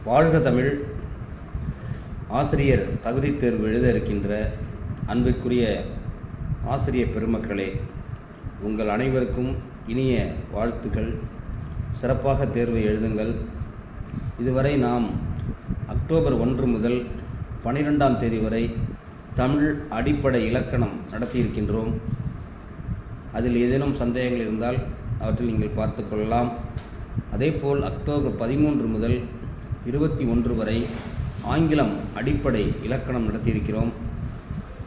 வாழ்க தமிழ். ஆசிரியர் தகுதித் தேர்வு எழுத இருக்கின்ற அன்பிற்குரிய ஆசிரியர் பெருமக்களே, உங்கள் அனைவருக்கும் இனிய வாழ்த்துக்கள். சிறப்பாக தேர்வை எழுதுங்கள். இதுவரை நாம் அக்டோபர் 1 முதல் 12ஆம் தேதி வரை தமிழ் அடிப்படை இலக்கணம் நடத்தியிருக்கின்றோம். அதில் ஏதேனும் சந்தேகங்கள் இருந்தால் அவற்றில் நீங்கள் பார்த்து கொள்ளலாம். அதேபோல் அக்டோபர் 13 முதல் 21 வரை ஆங்கிலம் அடிப்படை இலக்கணம் நடத்தியிருக்கிறோம்.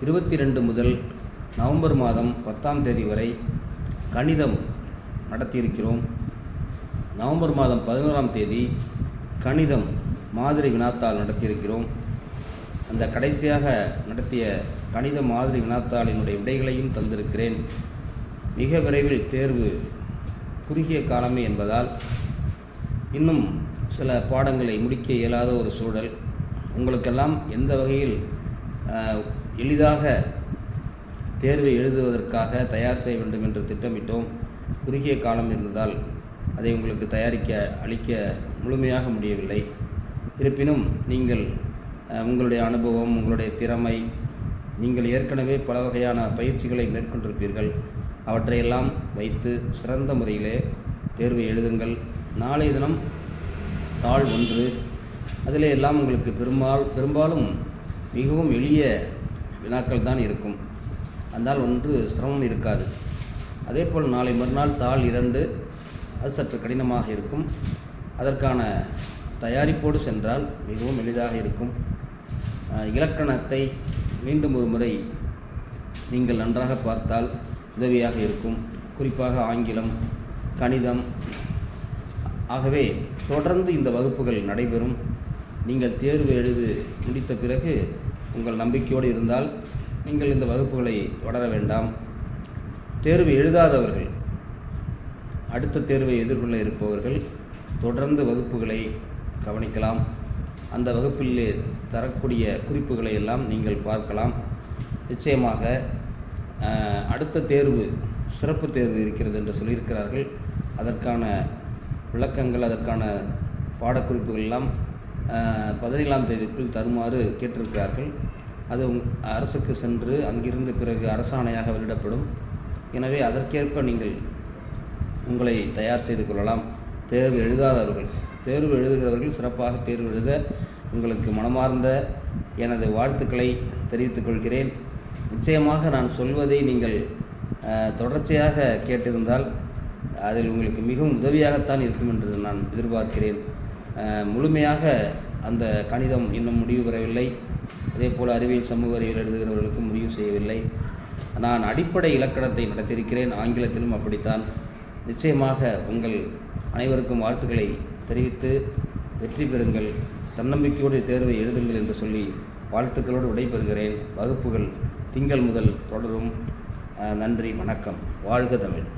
22 முதல் நவம்பர் மாதம் 10ஆம் தேதி வரை கணிதம் நடத்தியிருக்கிறோம். நவம்பர் மாதம் 11ஆம் தேதி கணிதம் மாதிரி வினாத்தாள் நடத்தியிருக்கிறோம். அந்த கடைசியாக நடத்திய கணித மாதிரி வினாத்தாளினுடைய விடைகளையும் தந்திருக்கிறேன். மிக விரைவில் தேர்வு, குறுகிய காலமே என்பதால் இன்னும் சில பாடங்களை முடிக்க இயலாத ஒரு சூழல். உங்களுக்கெல்லாம் எந்த வகையில் எளிதாக தேர்வை எழுதுவதற்காக தயார் செய்ய வேண்டும் என்று திட்டமிட்டோம். குறுகிய காலம் இருந்ததால் அதை உங்களுக்கு அளிக்க முழுமையாக முடியவில்லை. இருப்பினும் நீங்கள் உங்களுடைய அனுபவம், உங்களுடைய திறமை, நீங்கள் ஏற்கனவே பல வகையான பயிற்சிகளை மேற்கொண்டிருப்பீர்கள். அவற்றையெல்லாம் வைத்து சிறந்த முறையிலே தேர்வை எழுதுங்கள். நாளைய தினம் தாள் 1, அதிலே எல்லாம் உங்களுக்கு பெரும்பாலும் மிகவும் எளிய வினாக்கள் தான் இருக்கும். அதனால் ஒன்று சிரமம் இருக்காது. அதேபோல் நாளை மறுநாள் தாள் 2, அது சற்று கடினமாக இருக்கும். அதற்கான தயாரிப்போடு சென்றால் மிகவும் எளிதாக இருக்கும். இலக்கணத்தை மீண்டும் ஒரு முறை நீங்கள் நன்றாக பார்த்தால் உதவியாக இருக்கும். குறிப்பாக ஆங்கிலம், கணிதம். ஆகவே தொடர்ந்து இந்த வகுப்புகள் நடைபெறும். நீங்கள் தேர்வு எழுதி முடித்த பிறகு உங்கள் நம்பிக்கையோடு இருந்தால் நீங்கள் இந்த வகுப்புகளை தொடர வேண்டாம். தேர்வு எழுதாதவர்கள், அடுத்த தேர்வை எதிர்கொள்ள இருப்பவர்கள் தொடர்ந்து வகுப்புகளை கவனிக்கலாம். அந்த வகுப்பிலே தரக்கூடிய குறிப்புகளை எல்லாம் நீங்கள் பார்க்கலாம். நிச்சயமாக அடுத்த தேர்வு, சிறப்பு தேர்வு இருக்கிறது என்று சொல்லியிருக்கிறார்கள். அதற்கான விளக்கங்கள், அதற்கான பாடக்குறிப்புகள் எல்லாம் 17ஆம் தேதிக்குள் தருமாறு கேட்டிருக்கிறார்கள். அது அரசுக்கு சென்று அங்கிருந்து பிறகு அரசாணையாக வெளியிடப்படும். எனவே அதற்கேற்ப நீங்கள் உங்களை தயார் செய்து கொள்ளலாம். தேர்வு எழுதுகிறவர்கள் சிறப்பாக தேர்வு எழுத உங்களுக்கு மனமார்ந்த எனது வாழ்த்துக்களை தெரிவித்துக் கொள்கிறேன். நிச்சயமாக நான் சொல்வதை நீங்கள் தொடர்ச்சியாக கேட்டிருந்தால் அதில் உங்களுக்கு மிகவும் உதவியாகத்தான் இருக்கும் என்று நான் எதிர்பார்க்கிறேன். முழுமையாக அந்த கணிதம் இன்னும் முடிவு பெறவில்லை. அதேபோல் அறிவியல், சமூக அறிவியல் எழுதுகிறவர்களுக்கும் முடிவு செய்யவில்லை. நான் அடிப்படை இலக்கணத்தை நடத்தியிருக்கிறேன். ஆங்கிலத்திலும் அப்படித்தான். நிச்சயமாக உங்கள் அனைவருக்கும் வாழ்த்துக்களை தெரிவித்து வெற்றி பெறுங்கள். தன்னம்பிக்கையோடு தேர்வை எழுதுங்கள் என்று சொல்லி வாழ்த்துக்களோடு விடைபெறுகிறேன். வகுப்புகள் திங்கள் முதல் தொடரும். நன்றி, வணக்கம். வாழ்க தமிழ்.